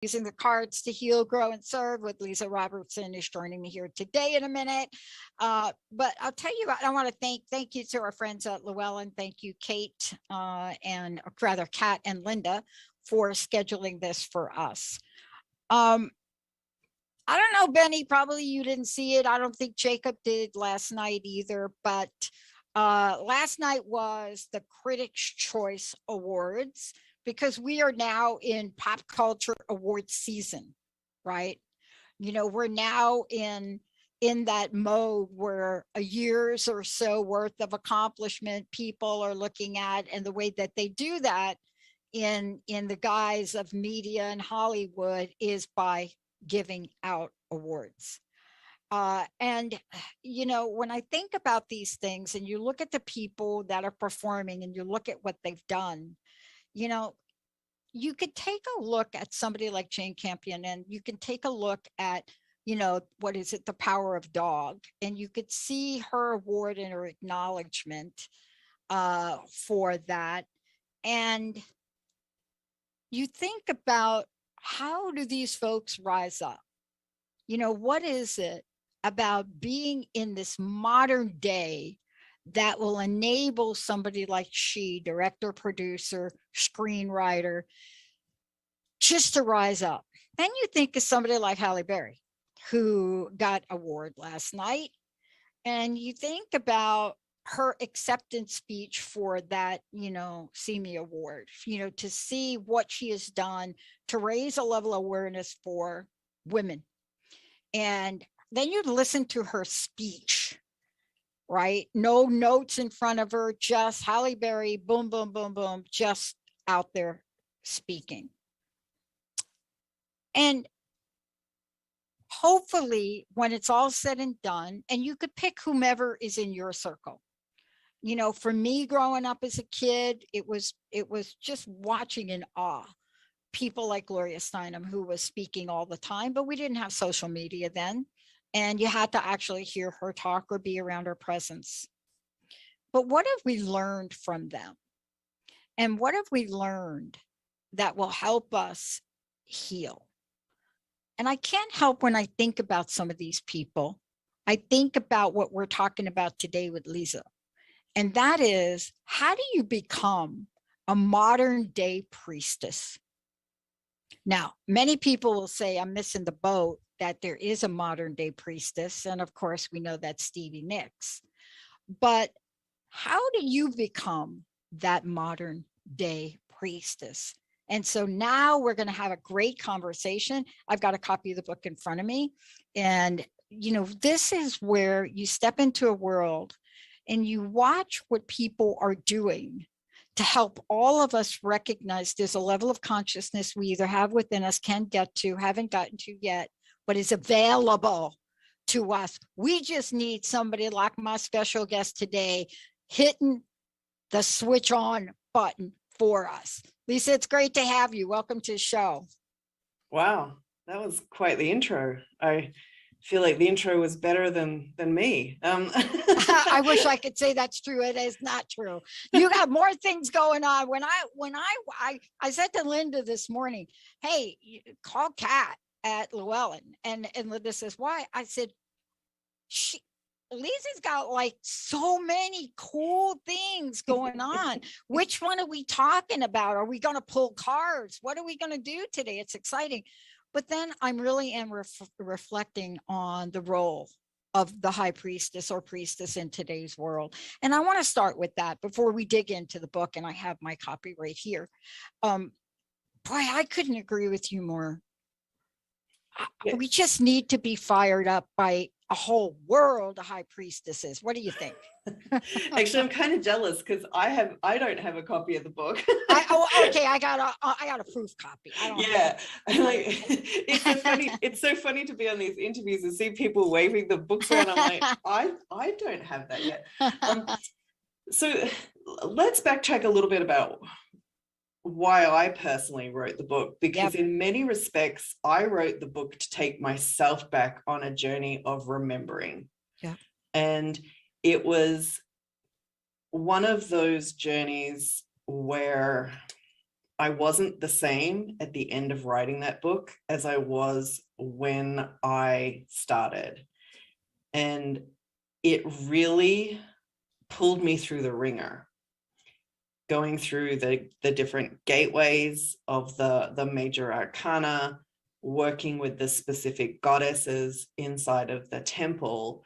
Using the cards to heal, grow, and serve with Leeza Robertson is joining me here today in a minute. But I'll tell you what, I want to thank you to our friends at Llewellyn. Thank you, Kate, and rather Kat and Linda for scheduling this for us. I don't know, Benny, probably you didn't see it. I don't think Jacob did last night either, but last night was the Critics' Choice Awards, because we are now in pop culture awards season, right? You know, we're now in that mode where a year's or so worth of accomplishment people are looking at, and the way that they do that in the guise of media and Hollywood is by giving out awards. And, you know, when I think about these things and you look at the people that are performing and you look at what they've done, you know, you could take a look at somebody like Jane Campion, and you can take a look at, you know, what is it, The Power of Dog, and you could see her award and her acknowledgement for that. And you think about, how do these folks rise up? You know, what is it about being in this modern day that will enable somebody like she, director, producer, screenwriter, just to rise up? Then you think of somebody like Halle Berry, who got award last night, and you think about her acceptance speech for that, you know, See Me Award, you know, to see what she has done to raise a level of awareness for women. And then you listen to her speech, right? No notes in front of her, just Halle Berry, boom, boom, boom, boom, just out there speaking. And hopefully when it's all said and done, and you could pick whomever is in your circle. You know, for me growing up as a kid, it was just watching in awe people like Gloria Steinem, who was speaking all the time, but we didn't have social media then. And you had to actually hear her talk or be around her presence. But what have we learned from them? And what have we learned that will help us heal? And I can't help, when I think about some of these people, I think about what we're talking about today with Leeza. And that is, how do you become a modern day priestess? Now, many people will say I'm missing the boat, that there is a modern day priestess. And of course, we know that's Stevie Nicks. But how do you become that modern day priestess? And so now we're going to have a great conversation. I've got a copy of the book in front of me. And, you know, this is where you step into a world and you watch what people are doing to help all of us recognize there's a level of consciousness we either have within us, can get to, haven't gotten to yet, but is available to us. We just need somebody like my special guest today hitting the switch on button for us. Leeza, it's great to have you. Welcome to the show. Wow, that was quite the intro. I feel like the intro was better than me. I wish I could say that's true. It is not true. You got more things going on. When I said to Linda this morning, hey, call Kat at Llewellyn, and Linda says, why? I said, Lisa's got like so many cool things going on. Which one are we talking about? Are we going to pull cards? What are we going to do today? It's exciting. But then I'm really reflecting on the role of the high priestess or priestess in today's world. And I want to start with that before we dig into the book. And I have my copy right here. Boy, I couldn't agree with you more. We just need to be fired up by a whole world of high priestesses. What do you think? Actually, I'm kind of jealous because I don't have a copy of the book. Okay, I got a proof copy. Like, it's so funny to be on these interviews and see people waving the books around. I'm like, I don't have that yet. So let's backtrack a little bit about why I personally wrote the book, because in many respects, I wrote the book to take myself back on a journey of remembering. Yeah. And it was one of those journeys where I wasn't the same at the end of writing that book as I was when I started. And it really pulled me through the ringer, going through the different gateways of the major arcana, working with the specific goddesses inside of the temple.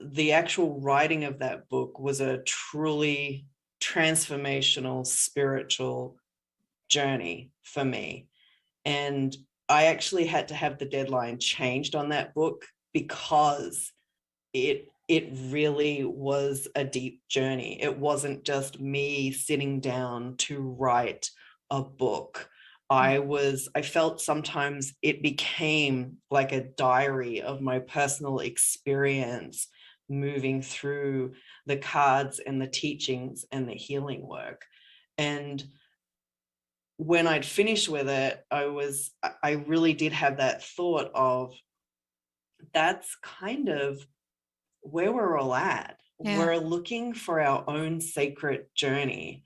The actual writing of that book was a truly transformational spiritual journey for me. And I actually had to have the deadline changed on that book because it really was a deep journey. It wasn't just me sitting down to write a book. I felt sometimes it became like a diary of my personal experience moving through the cards and the teachings and the healing work. And when I'd finished with it, I really did have that thought of, that's kind of where we're all at. Yeah. We're looking for our own sacred journey,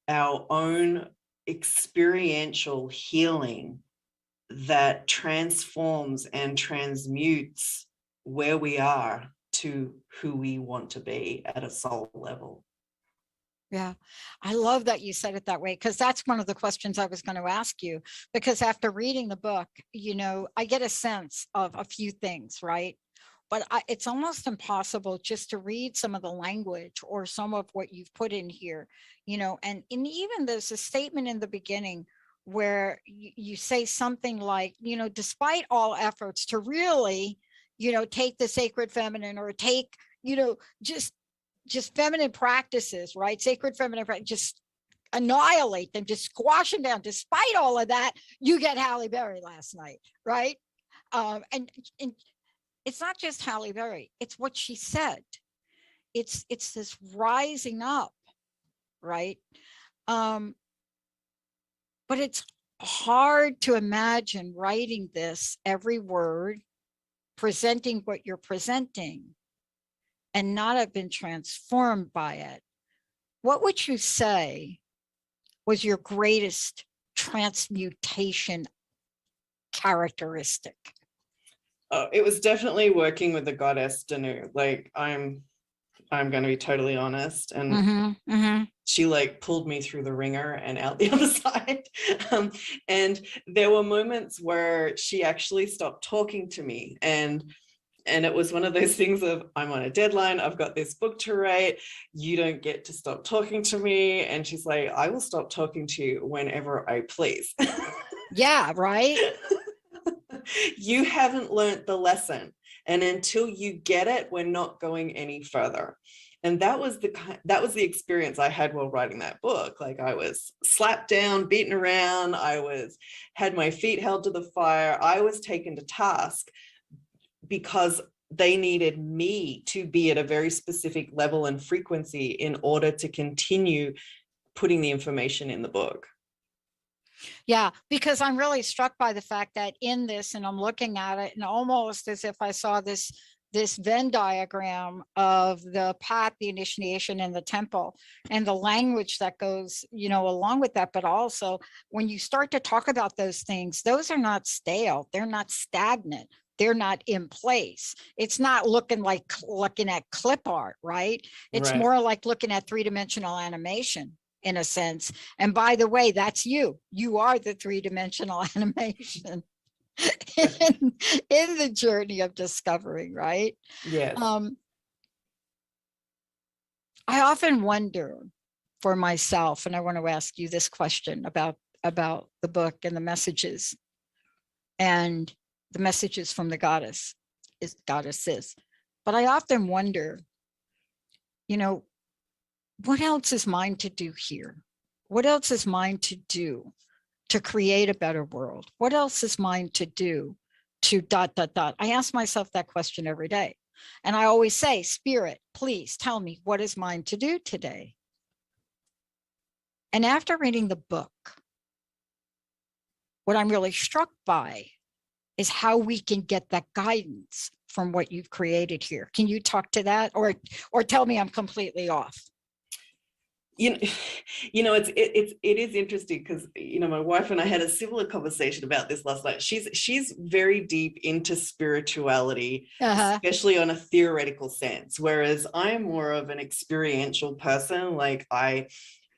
our own experiential healing that transforms and transmutes where we are to who we want to be at a soul level. Yeah, I love that you said it that way, because that's one of the questions I was going to ask you. Because after reading the book, I get a sense of a few things, right? But it's almost impossible just to read some of the language or some of what you've put in here, and even there's a statement in the beginning where you say something like, despite all efforts to really, take the sacred feminine, or take, just feminine practices, right? Sacred feminine practice, just annihilate them, just squash them down. Despite all of that, you get Halle Berry last night, right? And it's not just Halle Berry, it's what she said. It's this rising up, right? But it's hard to imagine writing this, every word, presenting what you're presenting, and not have been transformed by it. What would you say was your greatest transmutation characteristic? Oh, it was definitely working with the goddess Danu. Like, I'm going to be totally honest, and she like pulled me through the ringer and out the other side. And there were moments where she actually stopped talking to me, and it was one of those things of, I'm on a deadline, I've got this book to write, you don't get to stop talking to me. And she's like, I will stop talking to you whenever I please. Yeah, right. You haven't learned the lesson, and until you get it, we're not going any further. And that was the experience I had while writing that book. Like, I was slapped down, beaten around, had my feet held to the fire, I was taken to task because they needed me to be at a very specific level and frequency in order to continue putting the information in the book. Yeah, because I'm really struck by the fact that in this, and I'm looking at it, and almost as if I saw this Venn diagram of the path, the initiation, and the temple, and the language that goes, along with that. But also, when you start to talk about those things, those are not stale, they're not stagnant, they're not in place. It's not looking at clip art, right? It's Right. more like looking at three-dimensional animation, in a sense. And by the way, that's you are the three-dimensional animation in the journey of discovering, right? Yes. I often wonder for myself, and I want to ask you this question about the book and the messages, and the messages from the goddesses. But I often wonder, what else is mine to do here? What else is mine to do to create a better world? What else is mine to do to ... I ask myself that question every day. And I always say, Spirit, please tell me, what is mine to do today? And after reading the book, what I'm really struck by is how we can get that guidance from what you've created here. Can you talk to that, or tell me I'm completely off? you know, it is interesting because, you know, my wife and I had a similar conversation about this last night. She's very deep into spirituality, especially on a theoretical sense, whereas I'm more of an experiential person. Like, I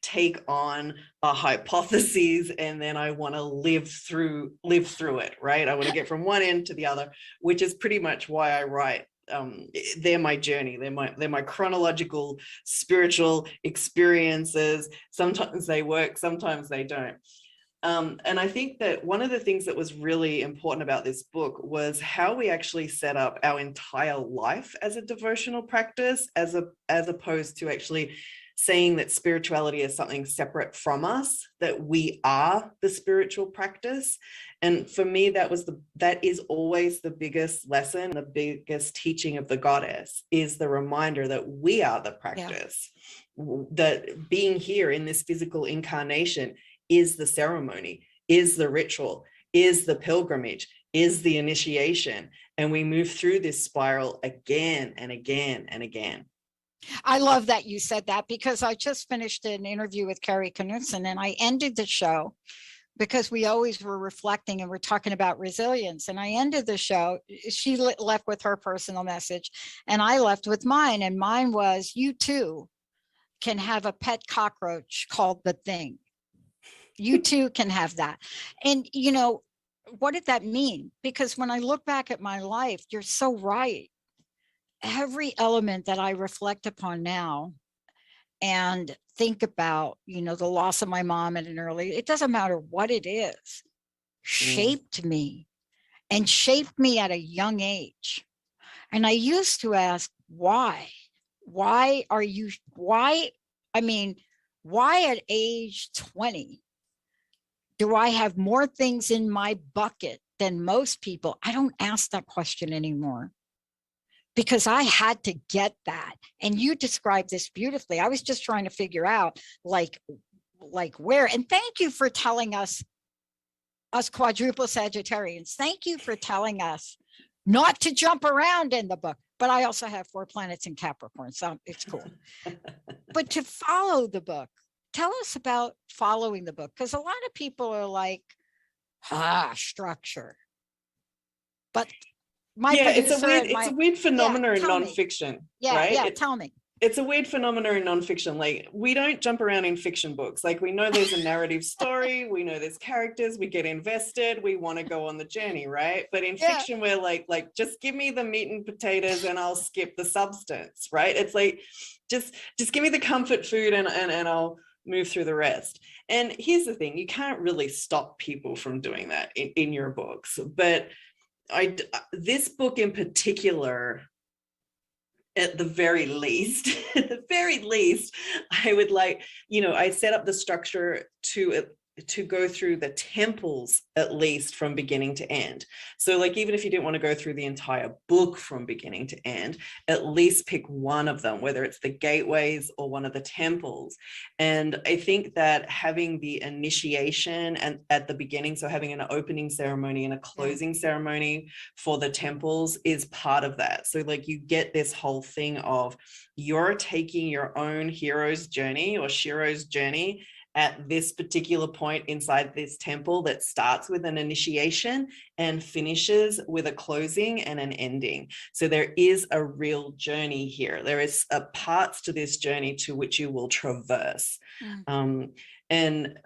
take on a hypothesis and then I want to live through it, right? I want to get from one end to the other, which is pretty much why I write. They're my journey. They're my chronological spiritual experiences. Sometimes they work, sometimes they don't. And I think that one of the things that was really important about this book was how we actually set up our entire life as a devotional practice, as opposed to actually saying that spirituality is something separate from us, that we are the spiritual practice. And for me, that is always the biggest lesson, the biggest teaching of the goddess, is the reminder that we are the practice. That being here in this physical incarnation is the ceremony, is the ritual, is the pilgrimage, is the initiation. And we move through this spiral again and again and again. I love that you said that, because I just finished an interview with Carrie Knudsen, and I ended the show, because we always were reflecting and we're talking about resilience. And I ended the show, she left with her personal message and I left with mine. And mine was, you too can have a pet cockroach called the thing. You too can have that. And, you know, what did that mean? Because when I look back at my life, you're so right. Every element that I reflect upon now and think about, you know, the loss of my mom at an early, it doesn't matter what it is, shaped me, and shaped me at a young age. And I used to ask, why at age 20 do I have more things in my bucket than most people? I don't ask that question anymore, because I had to get that. And you described this beautifully. I was just trying to figure out like where, and thank you for telling us quadruple Sagittarians, thank you for telling us not to jump around in the book. But I also have 4 planets in Capricorn, so it's cool. But to follow the book, tell us about following the book, because a lot of people are like, structure. But it's a weird phenomenon in nonfiction. Right? Tell me. It's a weird phenomenon in nonfiction. Like, we don't jump around in fiction books. Like, we know there's a narrative story, we know there's characters, we get invested, we want to go on the journey, right? But in fiction, we're like, just give me the meat and potatoes and I'll skip the substance, right? It's like, just give me the comfort food and I'll move through the rest. And here's the thing, you can't really stop people from doing that in your books. But this book in particular, at the very least, I would like, you know, I set up the structure to go through the temples, at least from beginning to end. So like, even if you didn't want to go through the entire book from beginning to end, at least pick one of them, whether it's the gateways or one of the temples. And I think that having the initiation and at the beginning, so having an opening ceremony and a closing ceremony for the temples is part of that. So like, you get this whole thing of, you're taking your own hero's journey or Shiro's journey at this particular point inside this temple that starts with an initiation and finishes with a closing and an ending. So there is a real journey here. There is parts to this journey to which you will traverse. And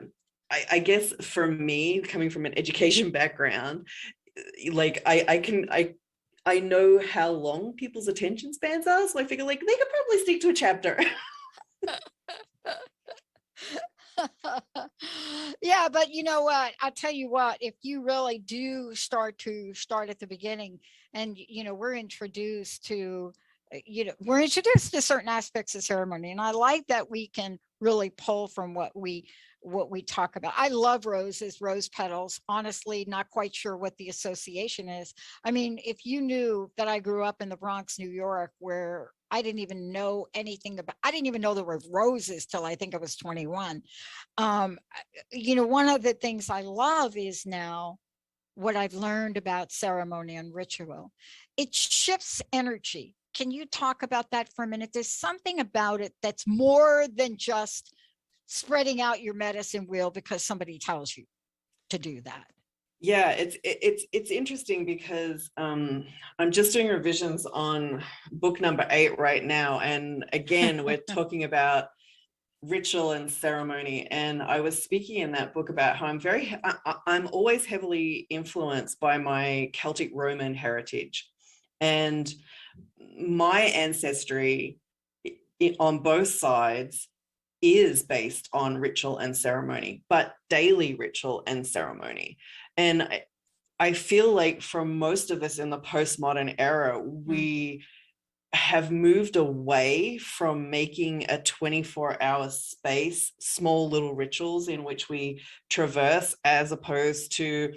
I guess for me, coming from an education background, like I know how long people's attention spans are. So I figure like they could probably stick to a chapter. Yeah, but you know what, I'll tell you what, if you really do start at the beginning, and you know, we're introduced to certain aspects of ceremony, and I like that we can really pull from what we talk about. I love roses, rose petals. Honestly, not quite sure what the association is. I mean, if you knew that I grew up in the Bronx, New York, where I didn't even know anything about, I didn't even know there were roses till I think I was 21. You know, one of the things I love is now what I've learned about ceremony and ritual. It shifts energy. Can you talk about that for a minute? There's something about it that's more than just spreading out your medicine wheel because somebody tells you to do that. Yeah, it's interesting because I'm just doing revisions on book number 8 right now, and again we're talking about ritual and ceremony. And I was speaking in that book about how I'm always heavily influenced by my Celtic Roman heritage, and my ancestry on both sides is based on ritual and ceremony, but daily ritual and ceremony. And I feel like for most of us in the postmodern era, we have moved away from making a 24-hour space small little rituals in which we traverse, as opposed to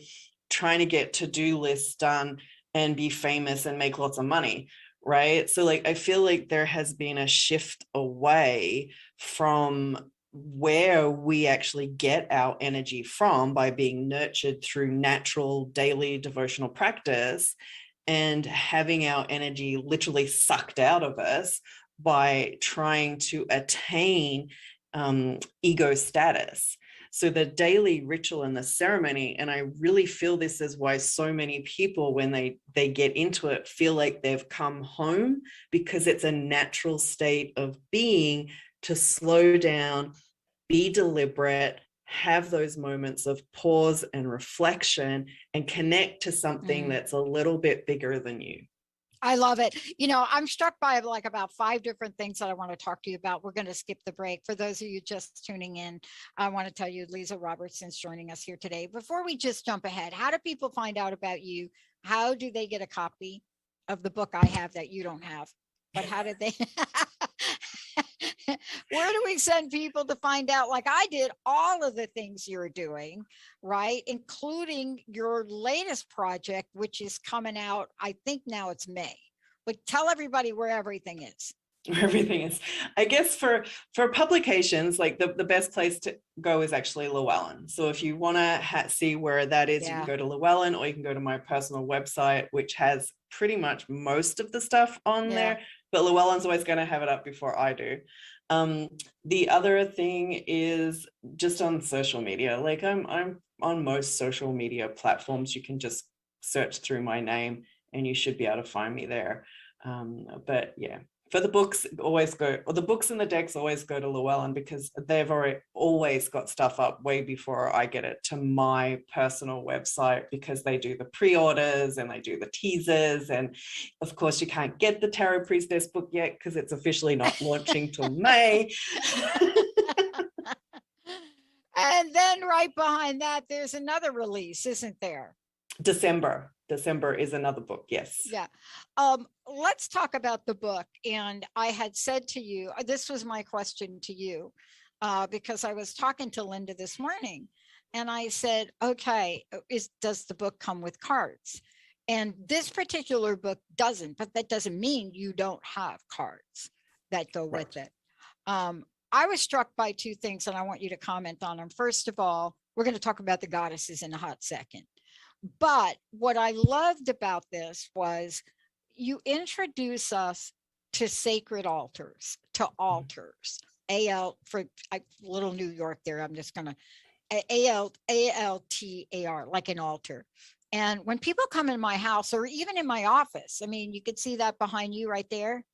trying to get to-do lists done and be famous and make lots of money, right? So like I feel like there has been a shift away from where we actually get our energy from by being nurtured through natural daily devotional practice, and having our energy literally sucked out of us by trying to attain ego status. So the daily ritual and the ceremony, and I really feel this is why so many people, when they get into it, feel like they've come home, because it's a natural state of being to slow down, be deliberate, have those moments of pause and reflection, and connect to something that's a little bit bigger than you. I love it. You know, I'm struck by like about 5 different things that I want to talk to you about. We're going to skip the break. For those of you just tuning in, I want to tell you Leeza Robertson's joining us here today. Before we just jump ahead, how do people find out about you? How do they get a copy of the book I have that you don't have? But how did they? Where do we send people to find out, like I did, all of the things you're doing, right? Including your latest project, which is coming out, I think now it's May. But tell everybody where everything is. Everything is, I guess, for publications, like the best place to go is actually Llewellyn. So if you want to see where that is, you can go to Llewellyn, or you can go to my personal website, which has pretty much most of the stuff on there. But Llewellyn's always going to have it up before I do. The other thing is just on social media. Like I'm on most social media platforms. You can just search through my name and you should be able to find me there. But yeah, for the books, the books and the decks always go to Llewellyn, because they've always got stuff up way before I get it to my personal website, because they do the pre-orders and they do the teasers. And of course you can't get the Tarot Priestess book yet because it's officially not launching till May. And then right behind that, there's another release, isn't there? December is another book. Yes. Yeah. Let's talk about the book. And I had said to you, this was my question to you, because I was talking to Linda this morning and I said, okay, does the book come with cards? And this particular book doesn't, but that doesn't mean you don't have cards that go with it. I was struck by 2 things and I want you to comment on them. First of all, we're going to talk about the goddesses in a hot second. But what I loved about this was you introduce us to sacred altars, to altars. For little New York there, I'm just going to ALTAR, like an altar. And when people come in my house or even in my office, I mean, you could see that behind you right there,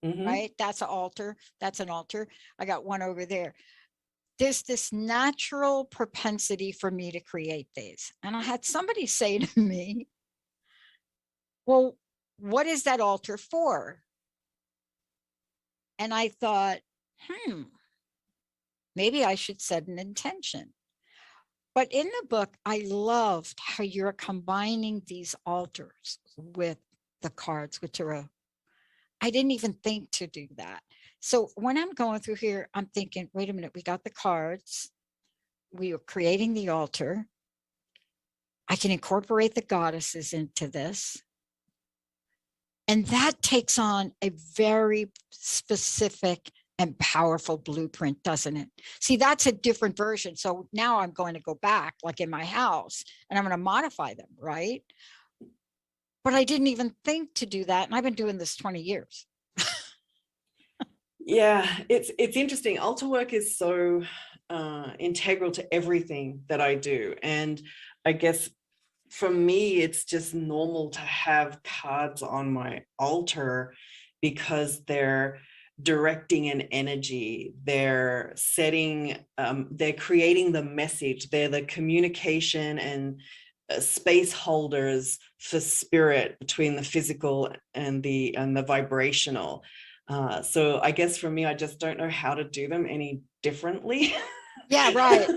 right? That's an altar. That's an altar. I got one over there. There's this natural propensity for me to create these. And I had somebody say to me, well, what is that altar for? And I thought, maybe I should set an intention. But in the book, I loved how you're combining these altars with the cards, which are I didn't even think to do that. So when I'm going through here, I'm thinking, wait a minute, we got the cards. We are creating the altar. I can incorporate the goddesses into this. And that takes on a very specific and powerful blueprint, doesn't it? See, that's a different version. So now I'm going to go back, like in my house, and I'm going to modify them, right? But I didn't even think to do that. And I've been doing this 20 years. Yeah, it's interesting. Altar work is so integral to everything that I do. And I guess for me, it's just normal to have cards on my altar because they're directing an energy, they're setting, they're creating the message, they're the communication and space holders for spirit between the physical and the vibrational. So I guess for me, I just don't know how to do them any differently. Yeah, right.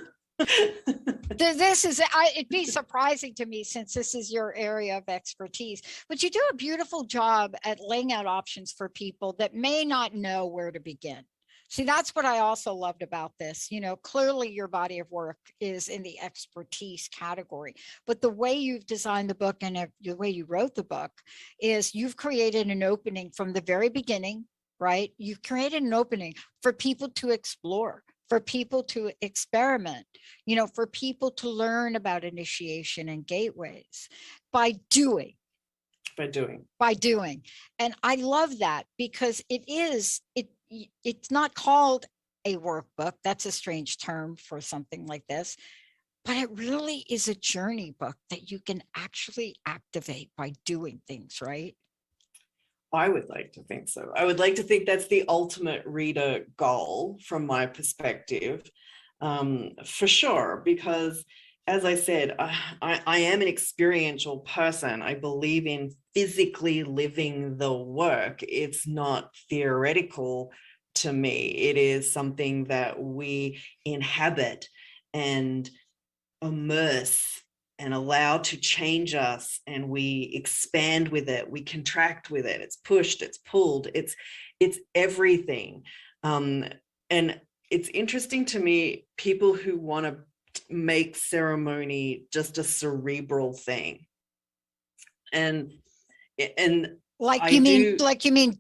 It'd be surprising to me since this is your area of expertise, but you do a beautiful job at laying out options for people that may not know where to begin. See, that's what I also loved about this. You know, clearly your body of work is in the expertise category, but the way you've designed the book and the way you wrote the book is you've created an opening from the very beginning, right? You've created an opening for people to explore, for people to experiment, you know, for people to learn about initiation and gateways by doing. And I love that because it's not called a workbook. That's a strange term for something like this, but it really is a journey book that you can actually activate by doing things, right? I would like to think so. I would like to think that's the ultimate reader goal from my perspective, for sure, because as I said, I am an experiential person. I believe in physically living the work. It's not theoretical to me. It is something that we inhabit and immerse and allow to change us, and we expand with it, we contract with it, it's pushed, it's pulled, it's everything. And it's interesting to me, people who want to make ceremony just a cerebral thing, and like you mean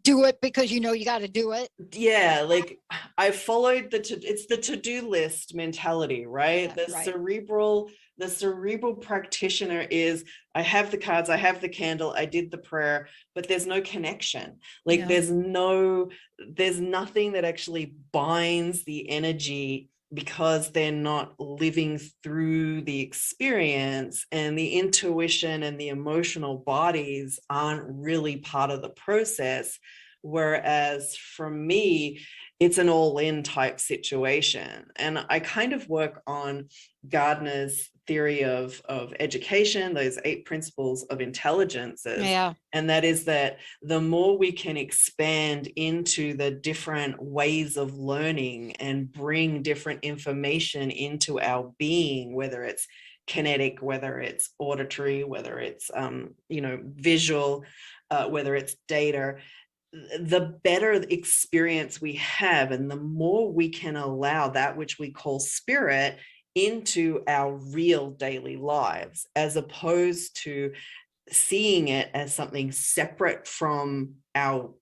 do it because you know you got to do it. Yeah, like I followed it's the to-do list mentality, right? Yeah, right. The cerebral practitioner is, I have the cards, I have the candle, I did the prayer, but there's no connection. Like yeah. there's nothing that actually binds the energy, because they're not living through the experience, and the intuition and the emotional bodies aren't really part of the process. Whereas for me, it's an all-in type situation. And I kind of work on Gardner's theory of education, those 8 principles of intelligences. Yeah. And that is that the more we can expand into the different ways of learning and bring different information into our being, whether it's kinetic, whether it's auditory, whether it's visual, whether it's data, the better experience we have, and the more we can allow that which we call spirit into our real daily lives, as opposed to seeing it as something separate from our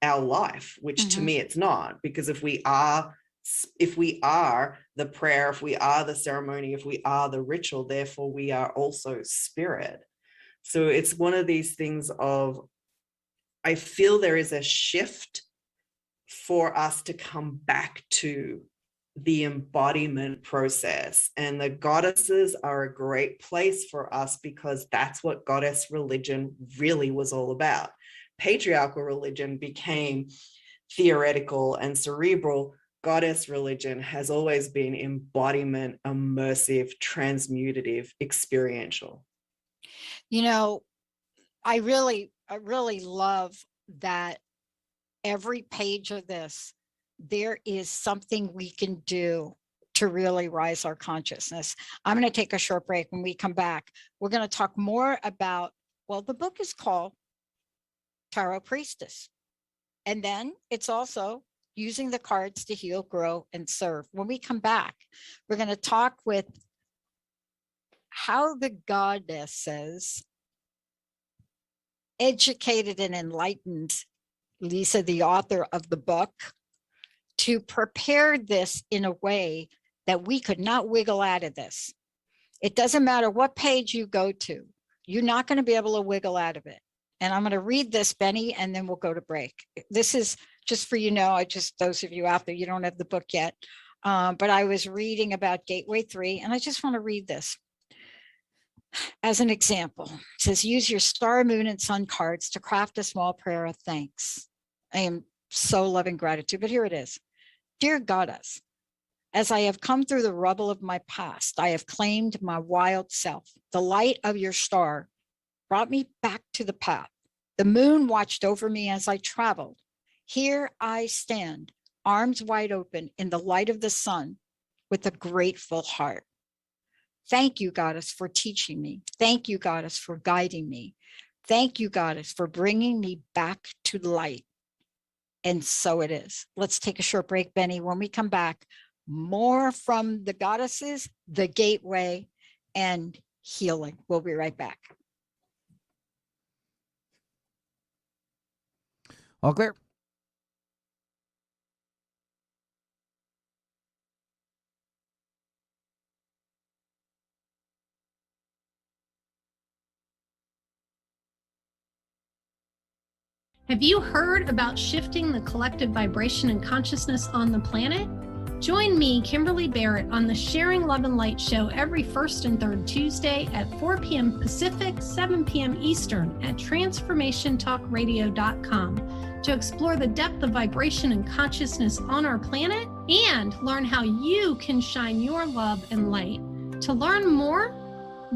life, which to me it's not. Because if we are the prayer, if we are the ceremony, if we are the ritual, therefore we are also spirit. So it's one of these things of, I feel there is a shift for us to come back to the embodiment process, and the goddesses are a great place for us, because that's what goddess religion really was all about. Patriarchal religion became theoretical and cerebral. Goddess religion has always been embodiment, immersive, transmutative, experiential. You know, I really love that every page of this, there is something we can do to really rise our consciousness. I'm going to take a short break. When we come back, we're going to talk more about, well, the book is called Tarot Priestess. And then it's also using the cards to heal, grow, and serve. When we come back, we're going to talk with how the goddesses educated and enlightened Leeza, the author of the book, to prepare this in a way that we could not wiggle out of this. It doesn't matter what page you go to, you're not going to be able to wiggle out of it. And I'm going to read this, Benny, and then we'll go to break. This is just for, those of you out there, you don't have the book yet. But I was reading about Gateway 3, and I just want to read this as an example. It says, use your star, moon, and sun cards to craft a small prayer of thanks. I am so loving gratitude, but here it is. Dear Goddess, as I have come through the rubble of my past, I have claimed my wild self. The light of your star brought me back to the path. The moon watched over me as I traveled. Here I stand, arms wide open in the light of the sun, with a grateful heart. Thank you, Goddess, for teaching me. Thank you, Goddess, for guiding me. Thank you, Goddess, for bringing me back to light. And so it is. Let's take a short break, Benny. When we come back, more from the goddesses, the gateway, and healing. We'll be right back. All clear. Have you heard about shifting the collective vibration and consciousness on the planet? Join me, Kimberly Barrett, on the Sharing Love and Light show every first and third Tuesday at 4 p.m. Pacific, 7 p.m. Eastern at transformationtalkradio.com to explore the depth of vibration and consciousness on our planet and learn how you can shine your love and light. To learn more,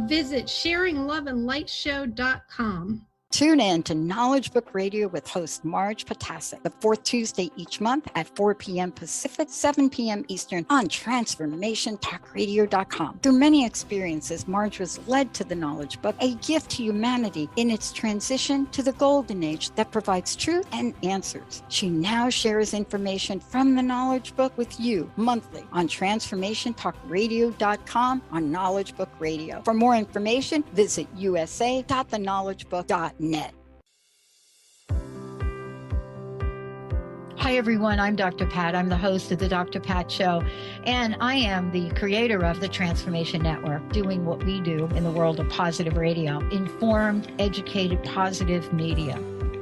visit sharingloveandlightshow.com. Tune in to Knowledge Book Radio with host Marge Potasic, the fourth Tuesday each month at 4 p.m. Pacific, 7 p.m. Eastern on TransformationTalkRadio.com. Through many experiences, Marge was led to the Knowledge Book, a gift to humanity in its transition to the Golden Age that provides truth and answers. She now shares information from the Knowledge Book with you monthly on TransformationTalkRadio.com on Knowledge Book Radio. For more information, visit usa.theknowledgebook.net. Hi, everyone. I'm Dr. Pat. I'm the host of the Dr. Pat Show, and I am the creator of the Transformation Network, doing what we do in the world of positive radio, informed, educated, positive media.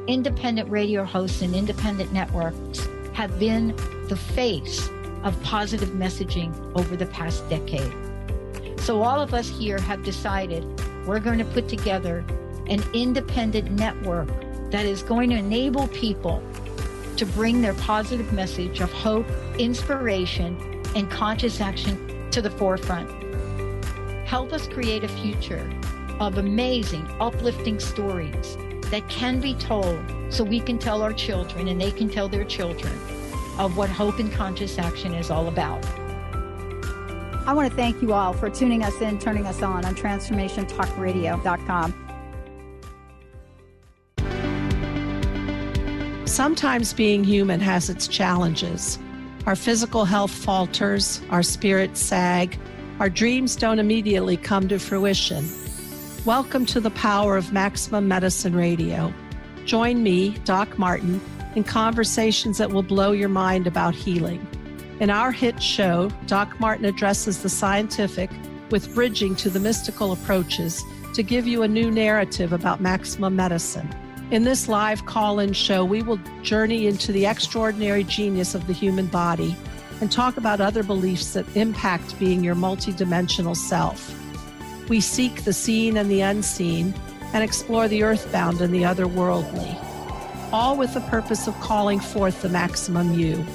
Independent radio hosts and independent networks have been the face of positive messaging over the past decade. So all of us here have decided we're going to put together an independent network that is going to enable people to bring their positive message of hope, inspiration, and conscious action to the forefront. Help us create a future of amazing, uplifting stories that can be told so we can tell our children and they can tell their children of what hope and conscious action is all about. I want to thank you all for tuning us in, turning us on TransformationTalkRadio.com. Sometimes being human has its challenges. Our physical health falters, our spirits sag, our dreams don't immediately come to fruition. Welcome to the power of Maximum Medicine Radio. Join me, Doc Martin, in conversations that will blow your mind about healing. In our hit show, Doc Martin addresses the scientific with bridging to the mystical approaches to give you a new narrative about maximum medicine. In this live call-in show, we will journey into the extraordinary genius of the human body and talk about other beliefs that impact being your multidimensional self. We seek the seen and the unseen and explore the earthbound and the otherworldly, all with the purpose of calling forth the maximum you.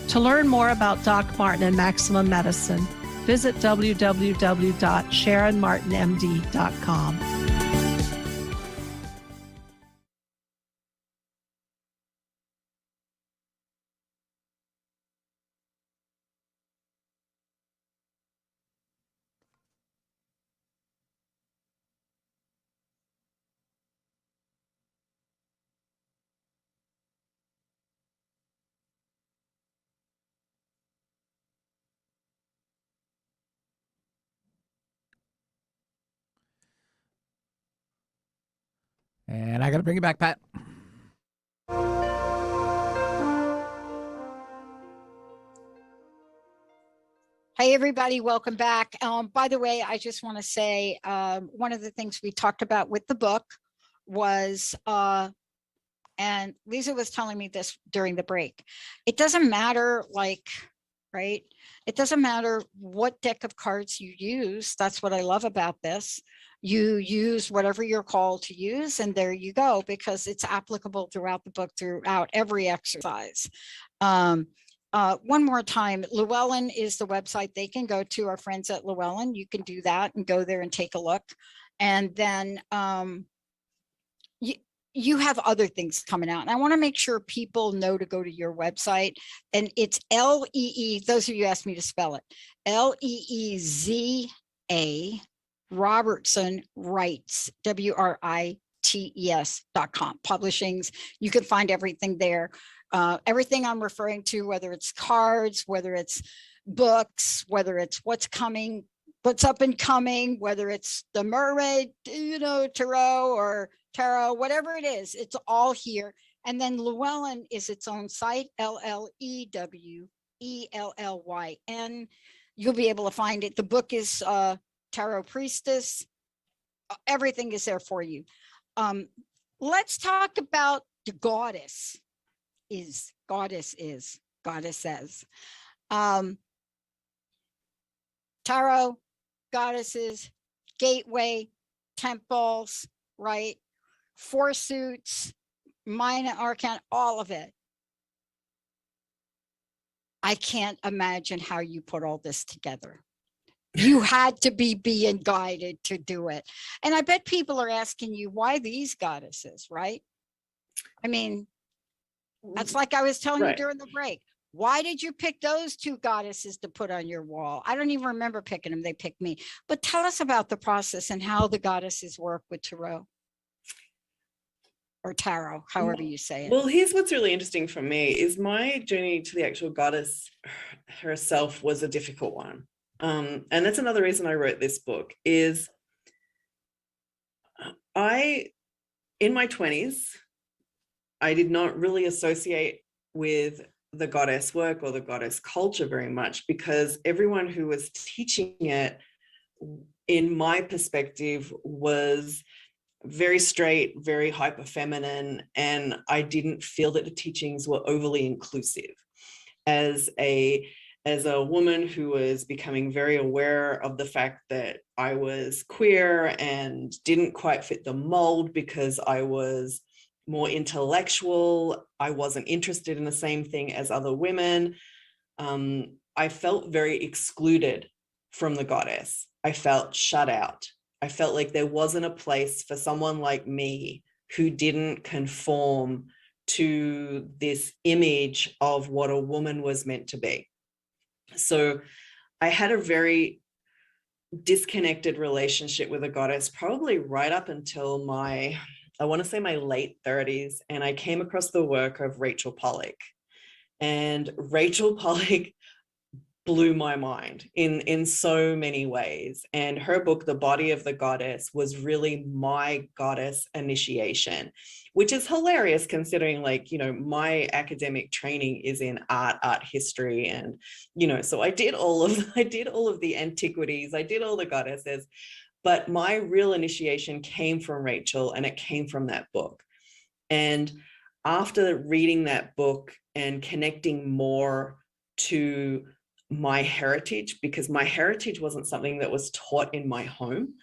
To learn more about Doc Martin and Maximum Medicine, visit www.sharonmartinmd.com. And I got to bring you back, Pat. Hey, everybody, welcome back. By the way, I just want to say one of the things we talked about with the book was, and Leeza was telling me this during the break, it doesn't matter like right? It doesn't matter what deck of cards you use. That's what I love about this. You use whatever you're called to use, and there you go, because it's applicable throughout the book, throughout every exercise. One more time, Llewellyn is the website they can go to. Our friends at Llewellyn, you can do that and go there and take a look. And then you have other things coming out. And I want to make sure people know to go to your website. And it's L-E-E, those of you asked me to spell it, L-E-E-Z-A Robertson Writes, WRITES.com. Publishings, you can find everything there. Everything I'm referring to, whether it's cards, whether it's books, whether it's what's coming, what's up and coming, whether it's the mermaid, tarot, whatever it is, it's all here. And then Llewellyn is its own site, Llewellyn. You'll be able to find it. The book is Tarot Priestess. Everything is there for you. Let's talk about the goddess goddesses. Tarot, goddesses, gateway, temples, right? Four suits, minor arcana, all of it. I can't imagine how you put all this together. You had to be being guided to do it. And I bet people are asking you, why these goddesses, right? I mean, that's like I was telling you during the break. Why did you pick those two goddesses to put on your wall? I don't even remember picking them. They picked me. But tell us about the process and how the goddesses work with tarot. Or tarot, however you say it. Well, here's what's really interesting for me is my journey to the actual goddess herself was a difficult one. And that's another reason I wrote this book is in my 20s, I did not really associate with the goddess work or the goddess culture very much, because everyone who was teaching it, in my perspective, was very straight, very hyper feminine, and I didn't feel that the teachings were overly inclusive. As a woman who was becoming very aware of the fact that I was queer and didn't quite fit the mold because I was more intellectual, I wasn't interested in the same thing as other women, I felt very excluded from the goddess. I felt shut out. I felt like there wasn't a place for someone like me who didn't conform to this image of what a woman was meant to be. So I had a very disconnected relationship with a goddess, probably right up until my late 30s. And I came across the work of Rachel Pollack. And Rachel Pollack blew my mind in so many ways. And her book, The Body of the Goddess, was really my goddess initiation, which is hilarious considering, like, my academic training is in art history. And, so I did all of the antiquities, I did all the goddesses, but my real initiation came from Rachel, and it came from that book. And after reading that book and connecting more to my heritage, because my heritage wasn't something that was taught in my home.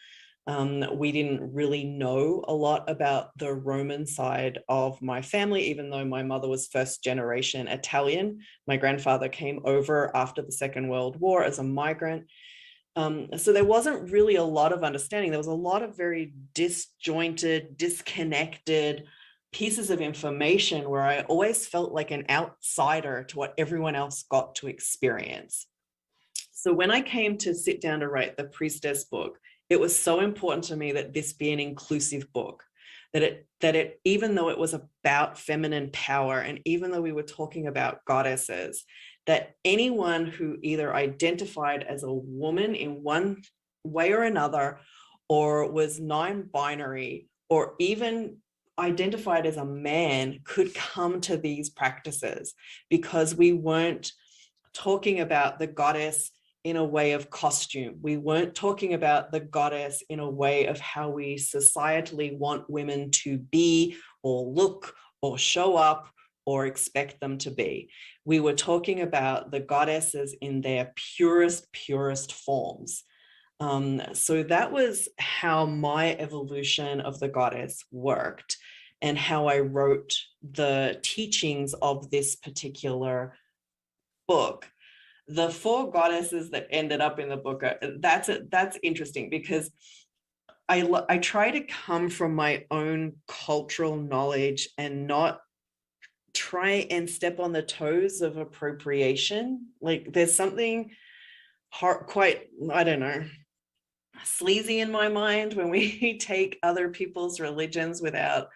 We didn't really know a lot about the Roman side of my family, even though my mother was first generation Italian. My grandfather came over after the Second World War as a migrant. So there wasn't really a lot of understanding. There was a lot of very disjointed, disconnected pieces of information where I always felt like an outsider to what everyone else got to experience. So when I came to sit down to write the Priestess book, it was so important to me that this be an inclusive book, that it, even though it was about feminine power, and even though we were talking about goddesses, that anyone who either identified as a woman in one way or another, or was non-binary, or even identified as a man, could come to these practices, because we weren't talking about the goddess in a way of costume. We weren't talking about the goddess in a way of how we societally want women to be or look or show up or expect them to be. We were talking about the goddesses in their purest forms. So that was how my evolution of the goddess worked, and how I wrote the teachings of this particular book. The 4 goddesses that ended up in the book, that's interesting, because I try to come from my own cultural knowledge and not try and step on the toes of appropriation. Like, there's something quite, I don't know, sleazy in my mind when we take other people's religions without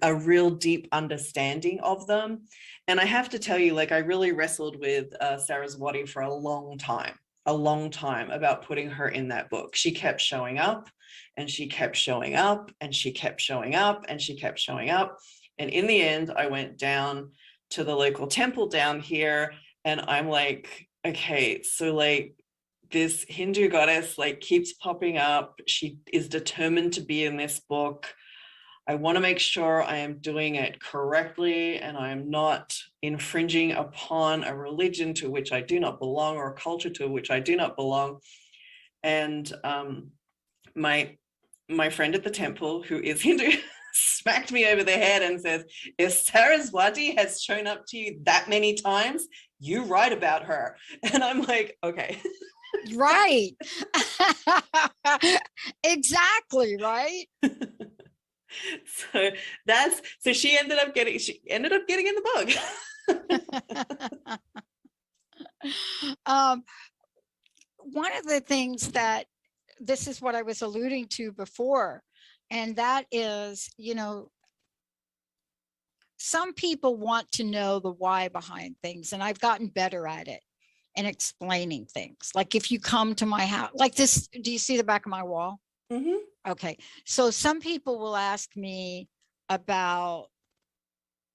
a real deep understanding of them. And I have to tell you, like, I really wrestled with Saraswati for a long time about putting her in that book. She kept showing up, and she kept showing up, and she kept showing up, and she kept showing up. And in the end, I went down to the local temple down here, and I'm like, okay, so like, this Hindu goddess like keeps popping up. She is determined to be in this book. I want to make sure I am doing it correctly, and I am not infringing upon a religion to which I do not belong, or a culture to which I do not belong. And my friend at the temple, who is Hindu, smacked me over the head and says, if Saraswati has shown up to you that many times, you write about her. And I'm like, okay. Right. Exactly, right? So she ended up getting in the book. One of the things that, this is what I was alluding to before, and that is, some people want to know the why behind things, and I've gotten better at it and explaining things. Like, if you come to my house, like this, do you see the back of my wall? Mm-hmm. Okay. So some people will ask me about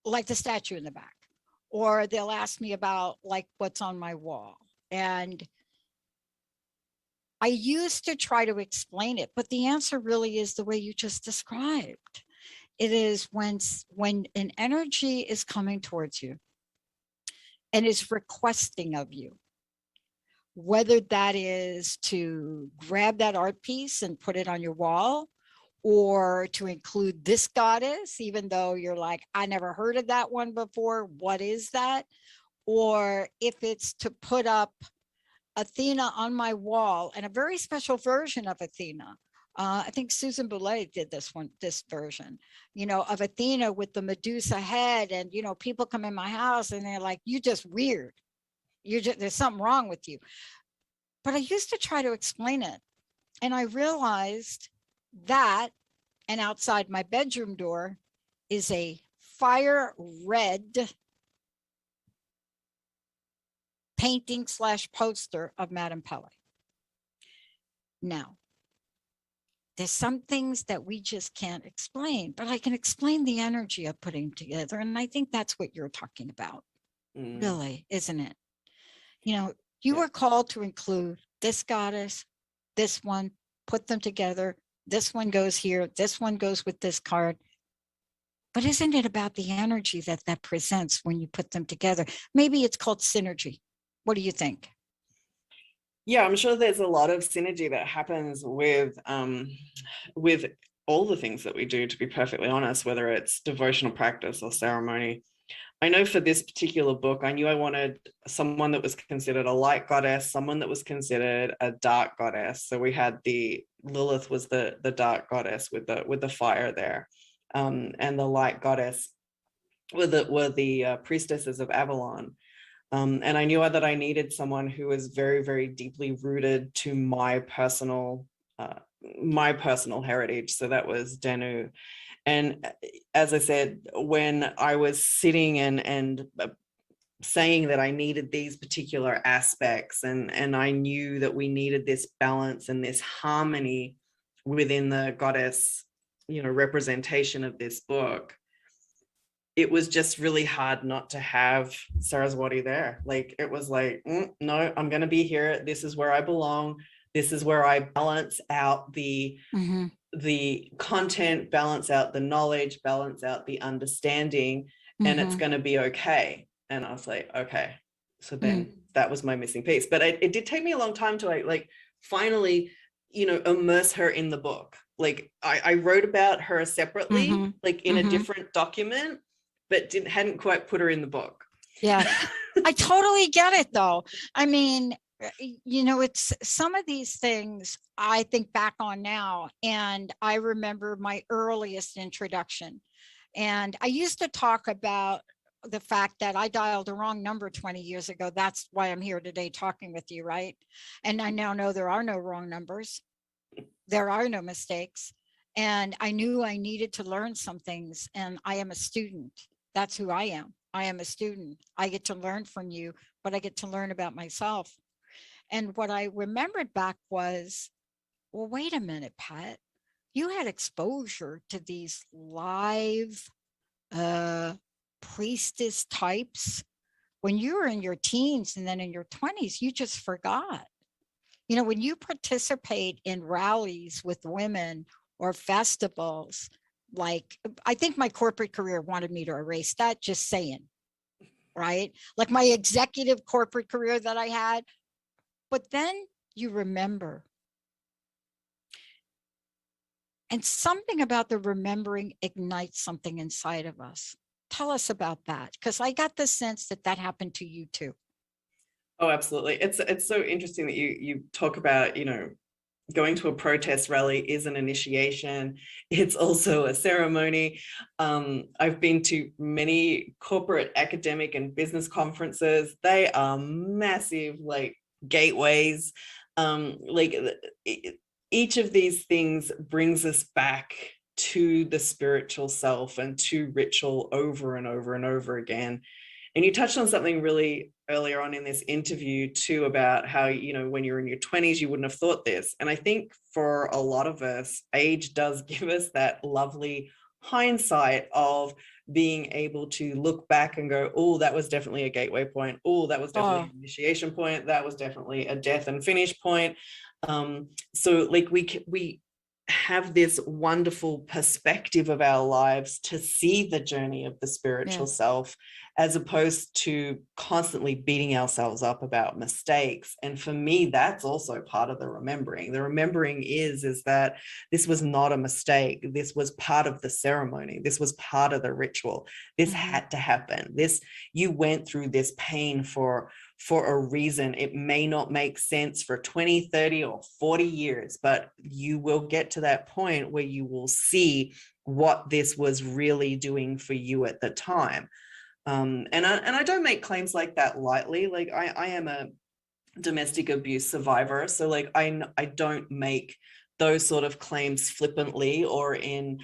like the statue in the back, or they'll ask me about like what's on my wall. And I used to try to explain it, but the answer really is the way you just described. It is when an energy is coming towards you and is requesting of you, whether that is to grab that art piece and put it on your wall, or to include this goddess, even though you're like, I never heard of that one before, what is that? Or if it's to put up Athena on my wall, and a very special version of Athena. I think Susan Boulay did this version, of Athena with the Medusa head. And, people come in my house and they're like, you just weird. There's something wrong with you. But I used to try to explain it. And I realized that, and outside my bedroom door is a fire red painting / poster of Madame Pele. Now, there's some things that we just can't explain, but I can explain the energy of putting together. And I think that's what you're talking about, really, isn't it? You were called to include this goddess, this one, put them together. This one goes here. This one goes with this card. But isn't it about the energy that presents when you put them together? Maybe it's called synergy. What do you think? Yeah, I'm sure there's a lot of synergy that happens with all the things that we do, to be perfectly honest, whether it's devotional practice or ceremony. I know for this particular book, I knew I wanted someone that was considered a light goddess, someone that was considered a dark goddess. So we had Lilith was the dark goddess with the fire there, and the light goddess were the priestesses of Avalon. And I knew that I needed someone who was very, very deeply rooted to my personal heritage. So that was Danu. And as I said, when I was sitting and saying that I needed these particular aspects, and I knew that we needed this balance and this harmony within the goddess, representation of this book, it was just really hard not to have Saraswati there. Like, it was like, no, I'm going to be here. This is where I belong. This is where I balance out the content, balance out the knowledge, balance out the understanding. and it's going to be okay. And I was like, okay. So then that was my missing piece. But it did take me a long time to like finally, immerse her in the book. Like I wrote about her separately, like in a different document, but hadn't quite put her in the book. Yeah, I totally get it though. I mean, it's some of these things I think back on now, and I remember my earliest introduction. And I used to talk about the fact that I dialed the wrong number 20 years ago. That's why I'm here today talking with you, right? And I now know there are no wrong numbers. There are no mistakes. And I knew I needed to learn some things, and I am a student. That's who I am. I am a student. I get to learn from you, but I get to learn about myself. And what I remembered back was, well, wait a minute, Pat, you had exposure to these live priestess types when you were in your teens, and then in your 20s, you just forgot. When you participate in rallies with women or festivals, like, I think my corporate career wanted me to erase that, just saying, right? Like my executive corporate career that I had. But then you remember. And something about the remembering ignites something inside of us. Tell us about that, because I got the sense that happened to you too. Oh, absolutely. It's so interesting that you talk about, going to a protest rally is an initiation. It's also a ceremony. I've been to many corporate, academic, and business conferences. They are massive, like, gateways. Each of these things brings us back to the spiritual self and to ritual over and over and over again. And you touched on something really earlier on in this interview too, about how, when you're in your 20s, you wouldn't have thought this. And I think for a lot of us, age does give us that lovely hindsight of being able to look back and go, oh, that was definitely a gateway point. Oh, that was definitely an initiation point. That was definitely a death and finish point. So like we have this wonderful perspective of our lives to see the journey of the spiritual self, as opposed to constantly beating ourselves up about mistakes. And for me, that's also part of the remembering. The remembering is that this was not a mistake. This was part of the ceremony. This was part of the ritual. This had to happen. You went through this pain for a reason. It may not make sense for 20, 30, or 40 years, but you will get to that point where you will see what this was really doing for you at the time. And I don't make claims like that lightly. Like I am a domestic abuse survivor. So like I don't make those sort of claims flippantly or in,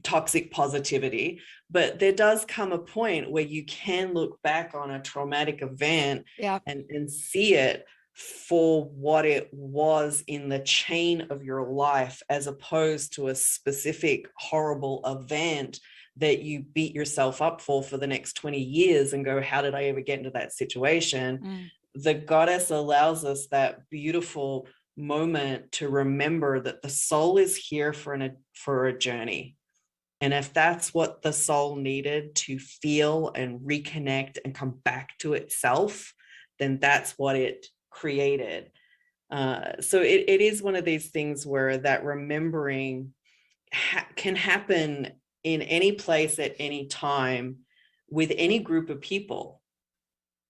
toxic positivity. But there does come a point where you can look back on a traumatic event and see it for what it was in the chain of your life, as opposed to a specific horrible event that you beat yourself up for the next 20 years and go, how did I ever get into that situation? The goddess allows us that beautiful moment to remember that the soul is here for a journey. And if that's what the soul needed to feel and reconnect and come back to itself, then that's what it created. So it is one of these things where that remembering can happen in any place at any time with any group of people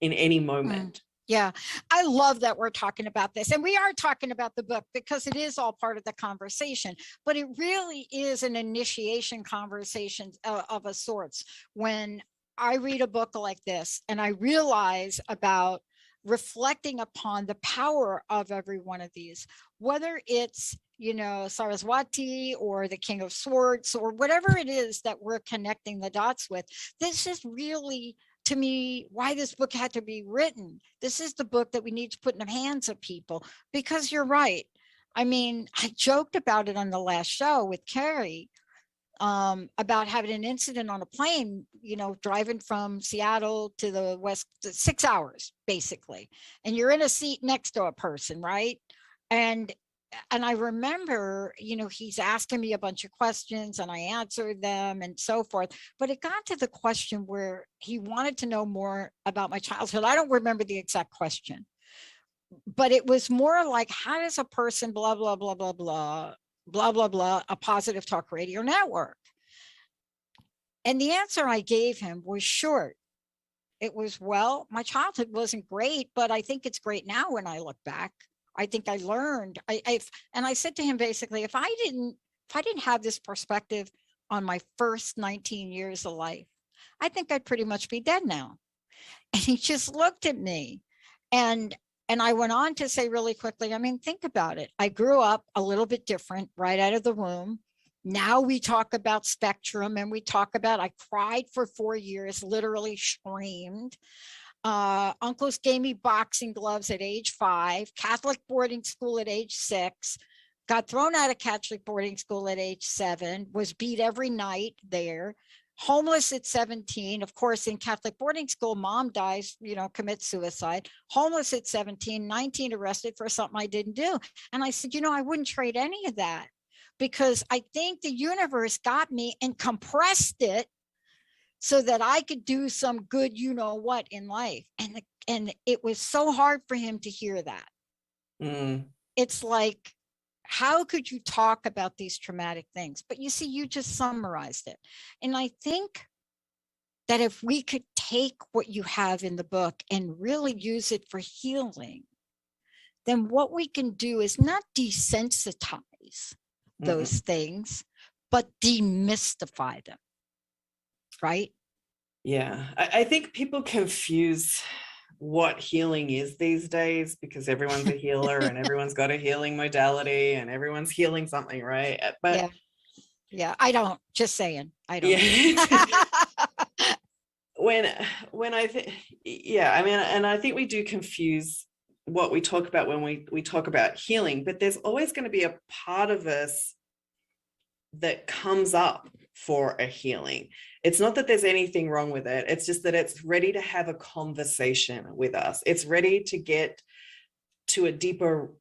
in any moment. Yeah, I love that we're talking about this, and we are talking about the book because it is all part of the conversation, but it really is an initiation conversation of a sorts. When I read a book like this and I realize about reflecting upon the power of every one of these, whether it's, Saraswati or the King of Swords or whatever it is that we're connecting the dots with, this is really, to me, why this book had to be written. This is the book that we need to put in the hands of people, because you're right. I mean, I joked about it on the last show with Carrie about having an incident on a plane, driving from Seattle to the West, 6 hours, basically. And you're in a seat next to a person, right? And I remember, he's asking me a bunch of questions and I answered them and so forth. But it got to the question where he wanted to know more about my childhood. I don't remember the exact question, but it was more like, how does a person blah, blah, blah, blah, blah, blah, blah, blah, a positive talk radio network? And the answer I gave him was short. It was, well, my childhood wasn't great, but I think it's great now when I look back. I think I learned. And I said to him, basically, if I didn't have this perspective on my first 19 years of life, I think I'd pretty much be dead now. And he just looked at me, and I went on to say really quickly, I mean, think about it. I grew up a little bit different right out of the womb. Now we talk about spectrum, and we talk about, I cried for 4 years, literally screamed. Uncles gave me boxing gloves at age 5, Catholic boarding school at age 6, got thrown out of Catholic boarding school at age 7, was beat every night there, homeless at 17. Of course, in Catholic boarding school, mom dies, commits suicide, homeless at 17, 19 arrested for something I didn't do. And I said, I wouldn't trade any of that, because I think the universe got me and compressed it so that I could do some good, what in life. And it was so hard for him to hear that. It's like, how could you talk about these traumatic things? But you see, you just summarized it. And I think that if we could take what you have in the book and really use it for healing, then what we can do is not desensitize those things, but demystify them. Right? Yeah, I think people confuse what healing is these days, because everyone's a healer and everyone's got a healing modality and everyone's healing something, right? But yeah, I don't, just saying, I don't. Yeah. when I think, I mean, and I think we do confuse what we talk about when we talk about healing, but there's always going to be a part of us that comes up for a healing. It's not that there's anything wrong with it. It's just that it's ready to have a conversation with us. It's ready to get to a deeper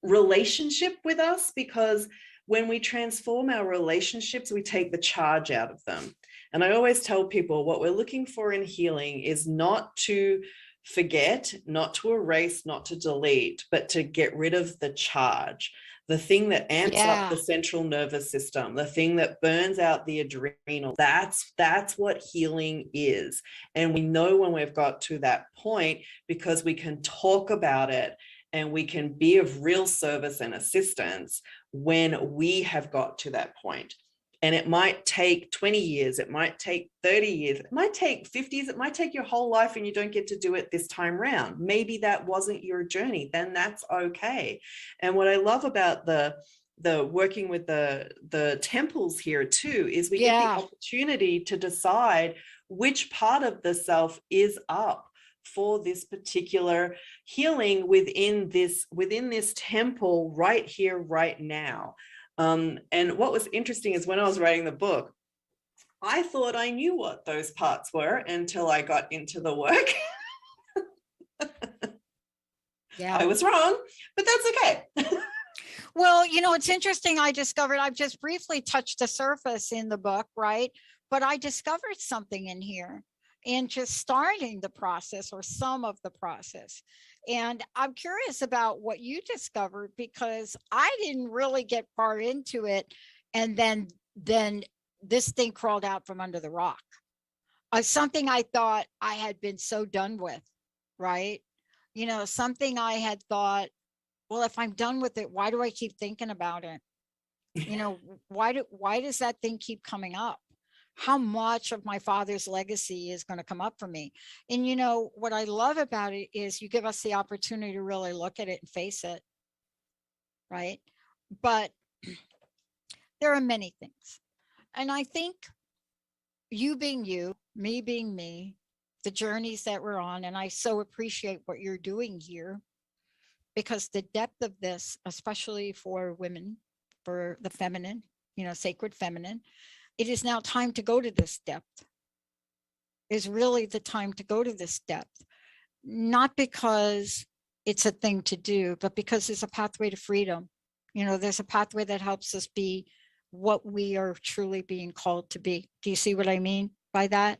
relationship with us, because when we transform our relationships, we take the charge out of them. And I always tell people, what we're looking for in healing is not to forget, not to erase, not to delete, but to get rid of the charge. The thing that amps up the central nervous system, the thing that burns out the adrenal, that's what healing is. And we know when we've got to that point, because we can talk about it and we can be of real service and assistance when we have got to that point. And it might take 20 years, it might take 30 years, it might take 50s, it might take your whole life and you don't get to do it this time round. Maybe that wasn't your journey, then that's okay. And what I love about the working with the temples here too, is we get the opportunity to decide which part of the self is up for this particular healing within this temple right here, right now. And what was interesting is when I was writing the book, I thought I knew what those parts were until I got into the work. I was wrong, but that's okay. Well, it's interesting. I've just briefly touched the surface in the book, right? But I discovered something in here in just starting the process, or some of the process. And I'm curious about what you discovered, because I didn't really get far into it. And then this thing crawled out from under the rock. Something I thought I had been so done with, right? Something I had thought, well, if I'm done with it, why do I keep thinking about it? Why does that thing keep coming up? How much of my father's legacy is going to come up for me? And what I love about it is you give us the opportunity to really look at it and face it, right? But there are many things. And I think you being you, me being me, the journeys that we're on, and I so appreciate what you're doing here, because the depth of this, especially for women, for the feminine, sacred feminine, it is now time to go to this depth. Is really the time to go to this depth, not because it's a thing to do, but because there's a pathway to freedom. You know, there's a pathway that helps us be what we are truly being called to be. Do you see what I mean by that?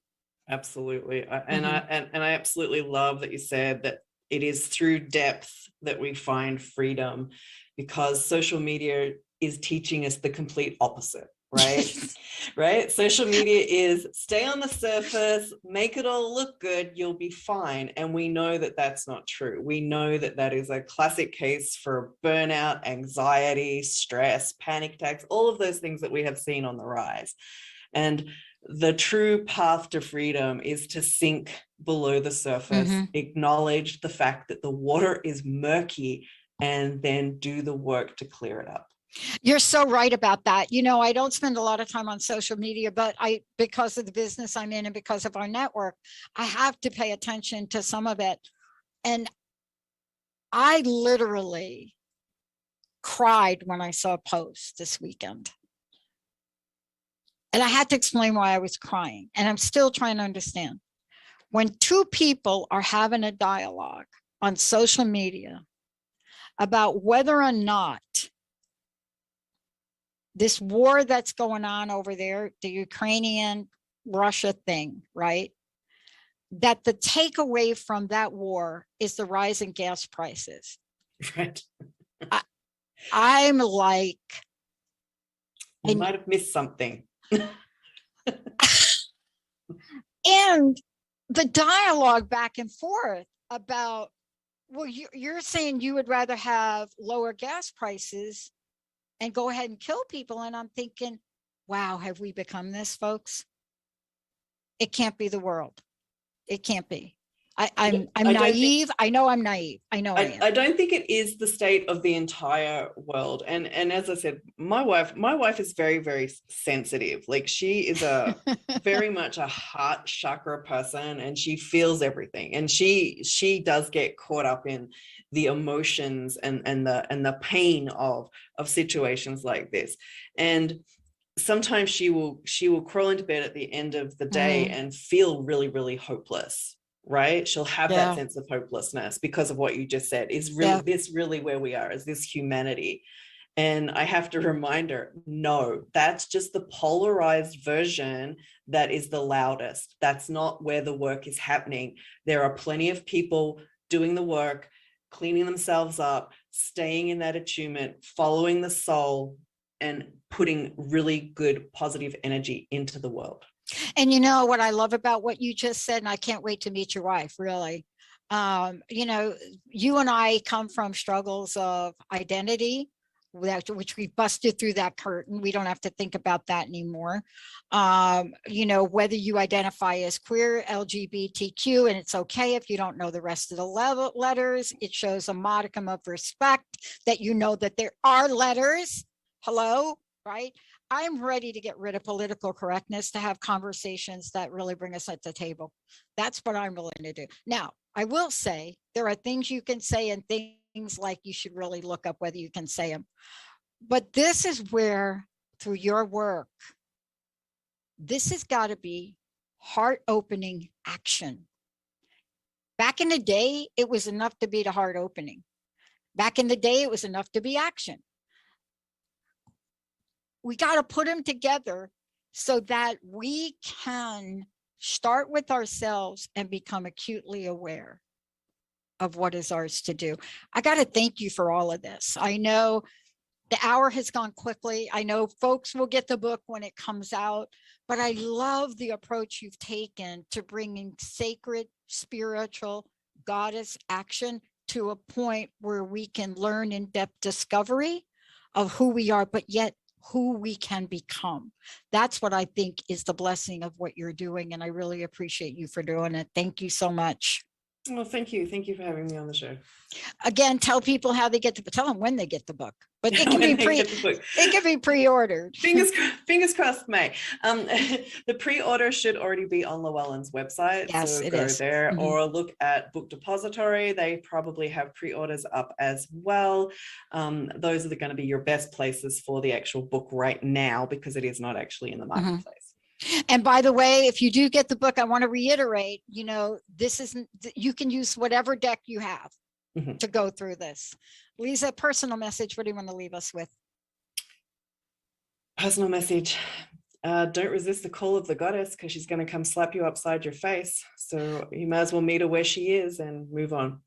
Absolutely. And I absolutely love that you said that it is through depth that we find freedom, because social media is teaching us the complete opposite, right? Right? Social media is stay on the surface, make it all look good, you'll be fine. And we know that that's not true. We know that that is a classic case for burnout, anxiety, stress, panic attacks, all of those things that we have seen on the rise. And the true path to freedom is to sink below the surface, acknowledge the fact that the water is murky, and then do the work to clear it up. You're so right about that. You know, I don't spend a lot of time on social media, but because of the business I'm in and because of our network, I have to pay attention to some of it. And I literally cried when I saw a post this weekend. And I had to explain why I was crying. And I'm still trying to understand. When two people are having a dialogue on social media about whether or not this war that's going on over there, the Ukrainian-Russia thing, right? That the takeaway from that war is the rise in gas prices. Right. I'm like, you might have missed something. And the dialogue back and forth about, well, you're saying you would rather have lower gas prices and go ahead and kill people. And I'm thinking, wow, have we become this, folks? It can't be the world. It can't be. I'm naive. I know I'm naive. I know I am. I don't think it is the state of the entire world. And as I said, my wife is very, very sensitive. Like, she is a very much a heart chakra person, and she feels everything. And she does get caught up in the emotions and the pain of situations like this. And sometimes she will crawl into bed at the end of the day and feel really, really hopeless. Right? She'll have that sense of hopelessness because of what you just said. Is really this really where we are? Is this humanity? And I have to remind her, no, that's just the polarized version that is the loudest. That's not where the work is happening. There are plenty of people doing the work, cleaning themselves up, staying in that attunement, following the soul, and putting really good positive energy into the world. And you know what I love about what you just said, and I can't wait to meet your wife, really. You know, you and I come from struggles of identity, which we busted through that curtain. We don't have to think about that anymore. You know, whether you identify as queer, LGBTQ, and it's okay if you don't know the rest of the letters. It shows a modicum of respect that you know that there are letters. Hello, right? I'm ready to get rid of political correctness, to have conversations that really bring us at the table. That's what I'm willing to do. Now, I will say there are things you can say and things like you should really look up whether you can say them. But this is where, through your work, this has got to be heart-opening action. Back in the day, it was enough to be the heart opening. Back in the day, it was enough to be action. We got to put them together so that we can start with ourselves and become acutely aware of what is ours to do. I got to thank you for all of this. I know the hour has gone quickly. I know folks will get the book when it comes out, but I love the approach you've taken to bringing sacred, spiritual, goddess action to a point where we can learn in-depth discovery of who we are, but yet who we can become. That's what I think is the blessing of what you're doing. And I really appreciate you for doing it. Thank you so much. Well, thank you. Thank you for having me on the show. Again, tell people how they get tell them when they get the book, but it can be pre-ordered. Fingers crossed, May. The pre-order should already be on Llewellyn's website. Yes, so it go is. there or look at Book Depository. They probably have pre-orders up as well. Those are going to be your best places for the actual book right now, because it is not actually in the marketplace. And by the way, if you do get the book, I want to reiterate, you know, this isn't, you can use whatever deck you have. to go through this. Leeza, personal message, what do you want to leave us with? Personal message. Don't resist the call of the goddess, because she's going to come slap you upside your face. So you might as well meet her where she is and move on.